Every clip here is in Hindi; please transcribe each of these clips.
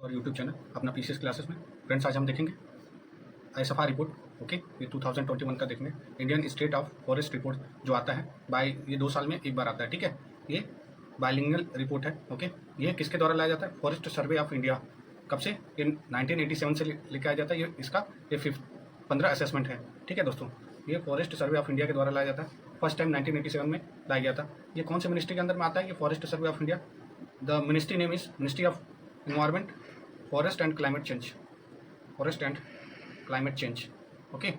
और यूट्यूब चैनल अपना पीसीएस क्लासेस में। फ्रेंड्स, आज हम देखेंगे आईएसएफआर रिपोर्ट। ओके, ये 2021 का देखेंगे। Indian state of forest report जो आता है ये 2 साल में एक बार आता है। ठीक है, ये बाइलिंगुअल रिपोर्ट है। ओके, ये किसके द्वारा लाया जाता है? Forest survey of India. कब से? इन 1987 से लेके आया जाता है। ये 15 असेसमेंट है। ठीक है दोस्तों, ये फॉरेस्ट सर्वे ऑफ इंडिया के द्वारा लाया जाता है। फर्स्ट टाइम 1987 में लाया गया था। ये कौन से मिनिस्ट्री के अंदर में आता है? ये forest survey of India. The ministry name is ministry of environment, forest and climate change. Forest and climate change. Okay,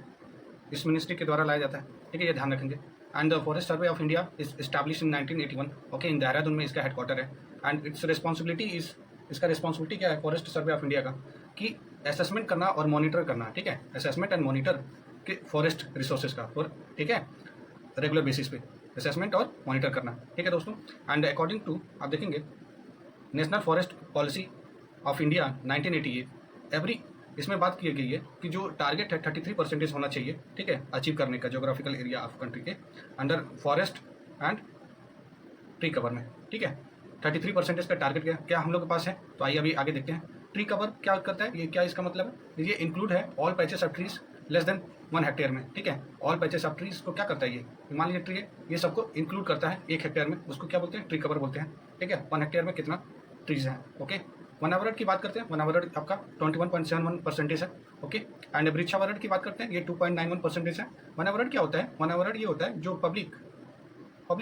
इस मिनिस्ट्री के द्वारा लाया जाता है। ठीक है, ये ध्यान रखेंगे। And the forest survey of India is establish in 1981। Okay, in Dehradun में इसका हेडक्वार्टर है। एंड इट्स रिस्पॉन्सिबिलिटी इज, इसका रिस्पॉन्सिबिलिटी क्या है फॉरेस्ट सर्वे ऑफ इंडिया का? कि असेसमेंट करना और मॉनिटर करना। ठीक है, असेसमेंट एंड मॉनिटर के फॉरेस्ट रिसोर्सेज का। और ठीक है, रेगुलर बेसिस पे असेसमेंट और मॉनिटर करना। ठीक है दोस्तों, एंड अकॉर्डिंग टू आप देखेंगे national forest policy of India 1988 every, इसमें बात की गई है कि जो टारगेट है 33% होना चाहिए। ठीक है, अचीव करने का जोग्राफिकल एरिया ऑफ कंट्री के under forest and tree cover में। ठीक है, 33% का टारगेट क्या हम लोग के पास है? तो आइए अभी आगे देखते हैं। ट्री कवर क्या करता है, ये क्या इसका मतलब है? ये इंक्लूड है all patches of trees less than 1 hectare में। ठीक है, ऑल पैचेस ऑफ ट्रीज को क्या करता है? ये मान लीजिए ट्री है, ये सबको इंक्लूड करता है 1 हेक्टेयर में, उसको क्या बोलते हैं? ट्री कवर बोलते हैं। ठीक है, 1 हेक्टेयर में कितना ट्रीज है? ओके, वनावरण की बात करते हैं। वनावरण आपका 21.71% है। ओके, एंड वृक्षावरण की बात करते हैं, ये 2.91% है। वनावरण क्या होता है? वनावरण ये होता है जो पब्लिक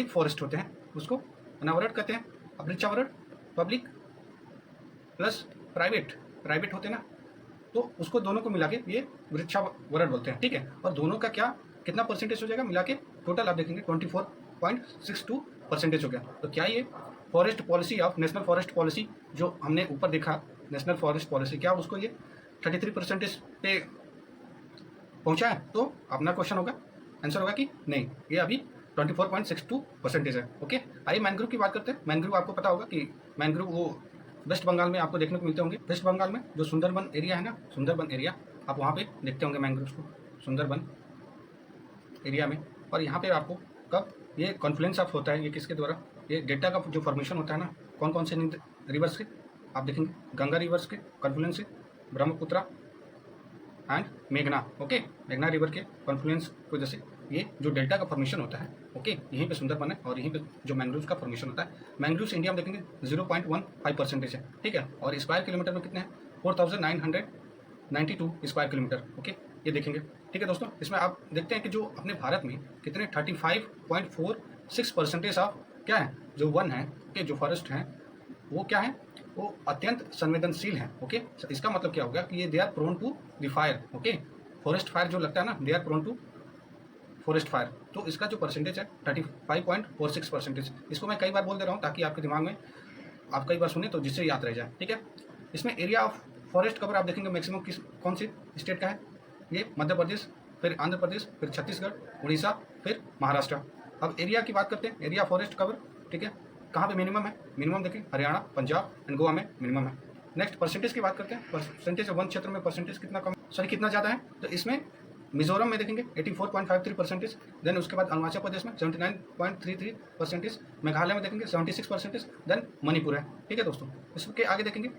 फॉरेस्ट होते हैं उसको वनावरण कहते हैं। अब वृक्षावरण पब्लिक प्लस प्राइवेट होते हैं ना, तो उसको दोनों को मिला के ये वृक्षावरण बोलते हैं। ठीक है, और दोनों का कितना परसेंटेज हो जाएगा मिला के? टोटल आप देखेंगे 24.62% हो गया। तो क्या ये forest policy of national forest policy जो हमने ऊपर देखा, नेशनल फॉरेस्ट पॉलिसी, क्या उसको ये 33% पे पहुंचा है? तो अपना क्वेश्चन होगा, आंसर होगा कि नहीं, ये अभी 24.62% है। ओके, आइए मैंग्रोव की बात करते हैं। मैंग्रोव आपको पता होगा कि मैंग्रोव वो वेस्ट बंगाल में आपको देखने को मिलते होंगे। वेस्ट बंगाल में जो सुंदरबन एरिया है ना, सुंदरबन एरिया, आप वहाँ पे देखते होंगे मैंग्रोव को, सुंदरबन एरिया में। और यहाँ पे आपको कब ये कॉन्फ्लुएंस ऑफ होता है, ये किसके द्वारा? ये डेल्टा का जो फॉर्मेशन होता है ना, कौन से रिवर्स के? आप देखेंगे गंगा रिवर्स के कॉन्फ्लुएंस से, ब्रह्मपुत्रा एंड मेघना। ओके, मेघना रिवर के कॉन्फ्लुएंस की वजह से ये जो डेल्टा का फॉर्मेशन होता है, ओके, यहीं पे सुंदरबन है और यहीं पे जो मैंग्रोव्स का फॉर्मेशन होता है। मैंग्रोव्स इंडिया में देखेंगे 0.15% है। ठीक है, और स्क्वायर किलोमीटर में कितने हैं? 4992 स्क्वायर किलोमीटर। ओके, ये देखेंगे। ठीक है दोस्तों, इसमें आप देखते हैं कि जो अपने भारत में कितने 35.46% ऑफ क्या है, जो वन है के जो फॉरेस्ट हैं वो क्या है, वो अत्यंत संवेदनशील है। ओके, इसका मतलब क्या हो गया कि ये they are prone to the fire. Okay, forest fire जो लगता है ना, they are prone to forest fire. तो इसका जो परसेंटेज है 35.46%। इसको मैं कई बार बोल दे रहा हूँ ताकि आपके दिमाग में आप कई बार सुने तो जिससे याद रह जाए। ठीक है, इसमें एरिया ऑफ फॉरेस्ट कवर आप देखेंगे मैक्सिमम कौन सी स्टेट का है? ये मध्य प्रदेश, फिर आंध्र प्रदेश, फिर छत्तीसगढ़, उड़ीसा, फिर महाराष्ट्र। अब एरिया की बात करते हैं, एरिया फॉरेस्ट कवर। ठीक है, कहाँ पे मिनिमम है? मिनिमम देखें हरियाणा, पंजाब एंड गोवा में मिनिमम है। नेक्स्ट परसेंटेज की बात करते हैं। परसेंटेज वन क्षेत्र में परसेंटेज कितना कम, सॉरी कितना ज़्यादा है? तो इसमें मिजोरम में देखेंगे 84.53%, देन उसके बाद अरुणाचल प्रदेश में 79.33%, मेघालय में देखेंगे 76%, देन मणिपुर है। ठीक है दोस्तों, इसके आगे देखेंगे,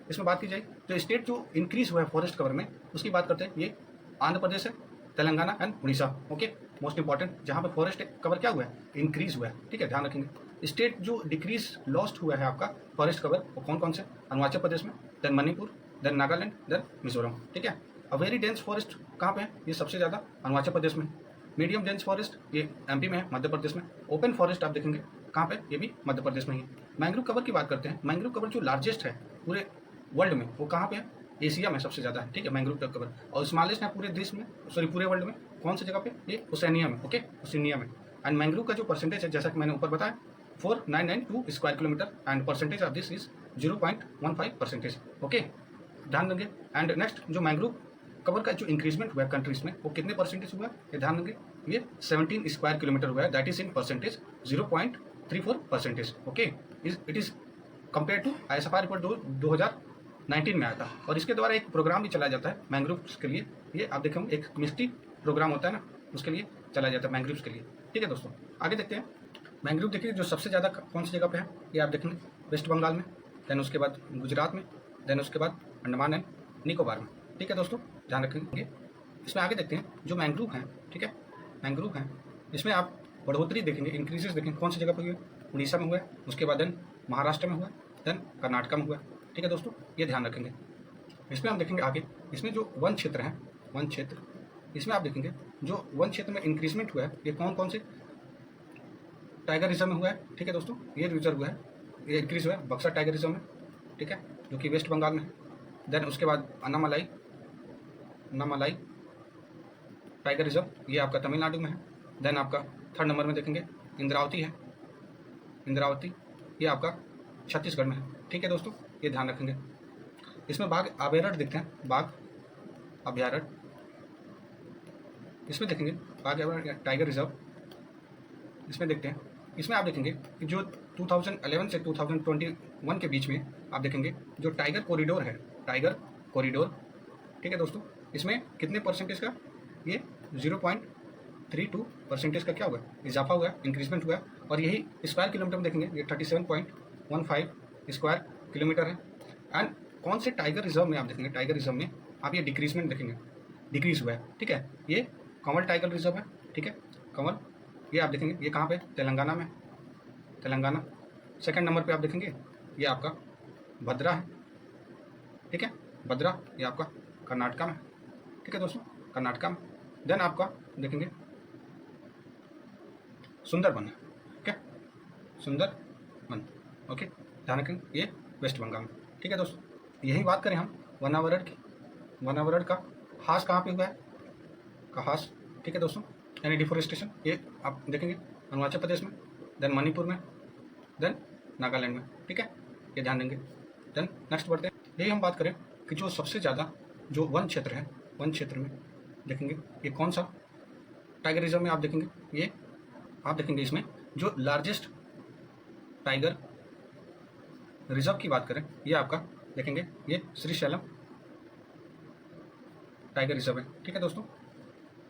इसमें बात की जाए तो स्टेट जो इंक्रीज हुआ है फॉरेस्ट कवर में उसकी बात करते हैं। ये आंध्र प्रदेश है, Telangana and Orissa. Okay, most important, जहाँ पे फॉरेस्ट कवर क्या हुआ है? इंक्रीज हुआ है। ठीक है, ध्यान रखेंगे। स्टेट जो डिक्रीज लॉस्ट हुआ है आपका फॉरेस्ट कवर, वो कौन से? अरुणाचल प्रदेश में, then Manipur, then Nagaland, then Mizoram. ठीक है, अब वेरी डेंस फॉरेस्ट कहाँ पे है? ये सबसे ज़्यादा अरुणाचल प्रदेश में। मीडियम डेंस फॉरेस्ट ये एमपी में है, मध्य प्रदेश में। ओपन फॉरेस्ट आप देखेंगे कहाँ पे? ये भी मध्य प्रदेश में ही है। मैंग्रोव कवर की बात करते हैं। मैंग्रोव कवर जो लार्जेस्ट है पूरे वर्ल्ड में, वो कहाँ पे है? एशिया में सबसे ज़्यादा है। ठीक है, मैंग्रोव कवर। और स्मॉलेस्ट है पूरे देश में, सॉरी पूरे वर्ल्ड में, कौन सी जगह पे? ये ओसेनिया में। ओके, ओसेनिया में। एंड मैंग्रोव का जो परसेंटेज है, जैसा कि मैंने ऊपर बताया, 4992 square kilometre, and percentage of this is 0.15%। Okay, ध्यान देंगे। एंड नेक्स्ट जो मैंग्रोव कवर का जो इंक्रीजमेंट हुआ है कंट्रीज में, वो कितने परसेंटेज हुआ है? ये ध्यान देंगे, ये 17 स्क्वायर किलोमीटर हुआ है, that is in percentage 0.34%। Okay, it is compare to ISFR report 2019 में आया था। और इसके द्वारा एक प्रोग्राम भी चलाया जाता है मैंग्रोव्स के लिए। ये आप देखेंगे एक मिस्टी प्रोग्राम होता है ना, उसके लिए चलाया जाता है मैंग्रोव्स के लिए। ठीक है दोस्तों, आगे देखते हैं। मैंग्रोव देखिए जो सबसे ज़्यादा कौन सी जगह पे है, ये आप देखेंगे वेस्ट बंगाल में, देन उसके बाद गुजरात में, देन उसके बाद अंडमान एंड निकोबार में। ठीक है दोस्तों, ध्यान रखेंगे। इसमें आगे देखते हैं जो मैंग्रोव हैं, ठीक है, मैंग्रोव हैं, इसमें आप बढ़ोतरी देखेंगे, इंक्रीजेस देखेंगे कौन सी जगह पर हुई है, उड़ीसा में हुआ है, उसके बाद देन महाराष्ट्र में हुआ है, देन कर्नाटक में हुआ है। ठीक है दोस्तों, ये ध्यान रखेंगे। इसमें हम देखेंगे आगे, इसमें जो वन क्षेत्र हैं, वन क्षेत्र, इसमें आप देखेंगे जो वन क्षेत्र में इंक्रीजमेंट हुआ है, ये कौन कौन से टाइगर रिजर्व में हुआ है। ठीक है दोस्तों, ये रिजर्व हुआ है, ये इंक्रीज हुआ है बक्सर टाइगर रिजर्व में, ठीक है, जो कि वेस्ट बंगाल में है। देन उसके बाद अन्नामलाई टाइगर रिजर्व, ये आपका तमिलनाडु में है। देन आपका थर्ड नंबर में देखेंगे इंद्रावती है, इंद्रावती ये आपका छत्तीसगढ़ में है। ठीक है दोस्तों, ये ध्यान रखेंगे। इसमें बाघ अभयारण्य देखते हैं, बाघ अभयारण्य, इसमें देखेंगे बाघ अभयारण्य टाइगर रिजर्व, इसमें देखते हैं। इसमें आप देखेंगे कि जो 2011 से 2021 के बीच में आप देखेंगे जो टाइगर कॉरिडोर है, टाइगर कॉरिडोर, ठीक है दोस्तों, इसमें कितने परसेंटेज का, ये 0.32% का क्या हुआ, इजाफा हुआ, इंक्रीजमेंट हुआ। और यही स्क्वायर किलोमीटर में देखेंगे ये 37.15 स्क्वायर किलोमीटर है। एंड कौन से टाइगर रिजर्व में आप देखेंगे, टाइगर रिजर्व में आप ये डिक्रीजमेंट देखेंगे, डिक्रीज हुआ है। ठीक है, ये कंवल टाइगर रिजर्व है, ठीक है, कंवल, ये आप देखेंगे ये कहाँ पे, तेलंगाना में, तेलंगाना। सेकंड नंबर पे आप देखेंगे ये आपका भद्रा है, ठीक है, भद्रा ये आपका कर्नाटका में, ठीक है दोस्तों, कर्नाटका में। देन आपका देखेंगे सुंदरबन है, ठीक है, सुंदरबन, ओके, ध्यान रखेंगे ये वेस्ट बंगाल में। ठीक है दोस्तों, यही बात करें हम वनावरण की, वनावरण का हास कहाँ पे हुआ है, का हास, ठीक है दोस्तों, यानी डिफोरेस्टेशन, ये आप देखेंगे अरुणाचल प्रदेश में, देन मणिपुर में, देन नागालैंड में। ठीक है, ये ध्यान देंगे। देन नेक्स्ट बढ़ते हैं, यही हम बात करें कि जो सबसे ज़्यादा जो वन क्षेत्र है, वन क्षेत्र में देखेंगे ये कौन सा टाइगर रिजर्व में आप देखेंगे, ये आप देखेंगे इसमें जो लार्जेस्ट टाइगर रिजर्व की बात करें, ये आपका देखेंगे ये श्रीशैलम टाइगर रिजर्व है। ठीक है दोस्तों,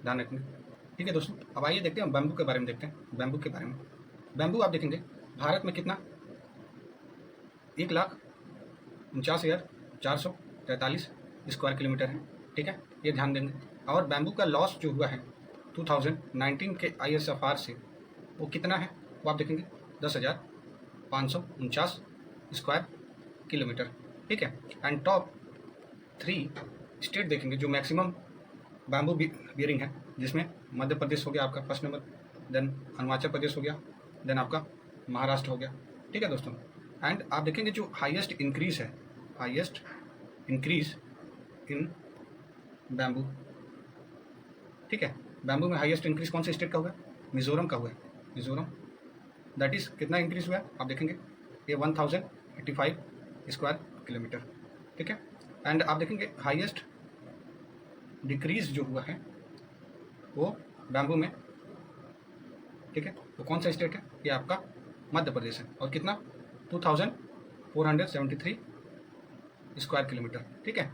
ध्यान रखेंगे। ठीक है दोस्तों, अब आइए देखते हैं बैम्बू के बारे में, देखते हैं बैम्बू के बारे में। बैम्बू आप देखेंगे भारत में कितना, 1,49,443 स्क्वायर किलोमीटर है। ठीक है, ये ध्यान देंगे। और बैम्बू का लॉस जो हुआ है 2019 के ISFR से, वो कितना है, वो आप देखेंगे 10,549 स्क्वायर किलोमीटर। ठीक है, एंड टॉप 3 स्टेट देखेंगे जो मैक्सिमम बैम्बू बियरिंग है, जिसमें मध्य प्रदेश हो गया आपका first number, then Arunachal Pradesh हो गया, देन आपका महाराष्ट्र हो गया। ठीक है दोस्तों, एंड आप देखेंगे जो हाईएस्ट इंक्रीज है, हाईएस्ट इंक्रीज इन बैम्बू, ठीक है, बैम्बू में हाईएस्ट इंक्रीज कौन से स्टेट का हुआ है, मिजोरम का हुआ है, मिजोरम, दैट इज कितना इंक्रीज हुआ है आप देखेंगे ये 1085 स्क्वायर किलोमीटर। ठीक है, एंड आप देखेंगे हाईएस्ट डिक्रीज जो हुआ है वो बैम्बू में, ठीक है, तो कौन सा स्टेट है, ये आपका मध्य प्रदेश है, और कितना 2473 स्क्वायर किलोमीटर। ठीक है,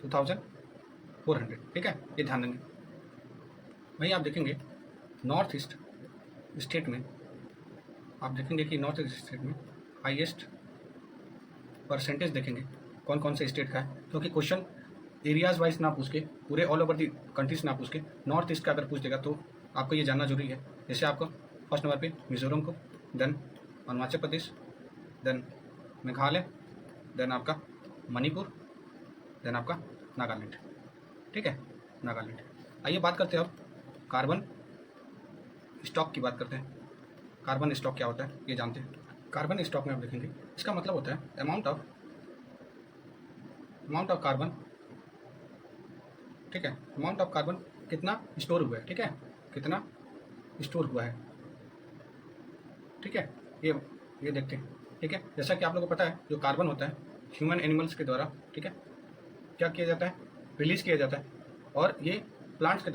2400, ठीक है, ये ध्यान देंगे। वहीं आप देखेंगे नॉर्थ ईस्ट स्टेट में, आप देखेंगे कि नॉर्थ ईस्ट स्टेट में हाईएस्ट परसेंटेज देखेंगे कौन कौन से स्टेट का है, क्योंकि क्वेश्चन एरियाज वाइज ना पूछ के, पूरे ऑल ओवर दी कंट्रीज ना पूछ के, नॉर्थ ईस्ट का अगर पूछ देगा तो आपको ये जानना जरूरी है। जैसे आपको फर्स्ट नंबर पे मिजोरम को, then Arunachal Pradesh, then Meghalaya, then आपका मणिपुर, देन आपका नागालैंड। ठीक है, नागालैंड। आइए बात करते हैं अब कार्बन स्टॉक की बात करते हैं। कार्बन स्टॉक क्या होता है ये जानते हैं। कार्बन स्टॉक में आप देखेंगे इसका मतलब होता है अमाउंट ऑफ कार्बन, ठीक है, अमाउंट ऑफ कार्बन कितना स्टोर हुआ है, ठीक है, कितना स्टोर हुआ है। ठीक है, ये देखते हैं। ठीक है, जैसा कि आप लोगों को पता है जो कार्बन होता है ह्यूमन एनिमल्स के द्वारा, ठीक है, क्या किया जाता है, रिलीज किया जाता है, और ये प्लांट्स के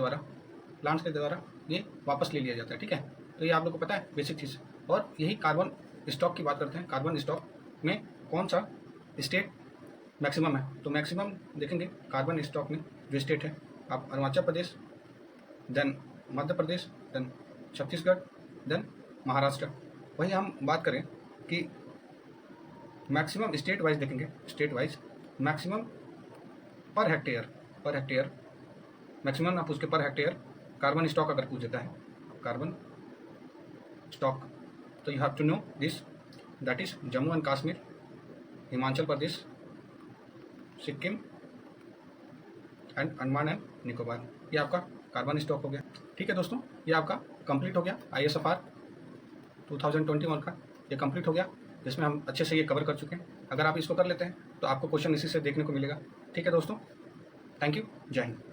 द्वारा ये वापस ले लिया जाता है। ठीक है, तो ये आप लोगों को पता है बेसिक चीज़। और यही कार्बन स्टॉक की बात करते हैं, कार्बन स्टॉक में कौन सा स्टेट मैक्सिमम है, तो मैक्सिमम देखेंगे कार्बन स्टॉक में जो स्टेट है आप Arunachal Pradesh, then Madhya Pradesh, then Chhattisgarh, then Maharashtra. वही हम बात करें कि मैक्सिमम स्टेट वाइज देखेंगे, state wise maximum per hectare maximum आप उसके पर हेक्टेयर कार्बन स्टॉक अगर पूछ देता है, कार्बन स्टॉक, तो you have to know this, that is Jammu and Kashmir, Himachal Pradesh, Sikkim and Andaman and Nicobar. ये आपका कार्बन स्टॉक हो गया। ठीक है दोस्तों, ये आपका कंप्लीट हो गया ISFR 2021 का, ये कंप्लीट हो गया, जिसमें हम अच्छे से ये कवर कर चुके हैं। अगर आप इसको कर लेते हैं तो आपको क्वेश्चन इसी से देखने को मिलेगा। ठीक है दोस्तों, थैंक यू, जय हिंद।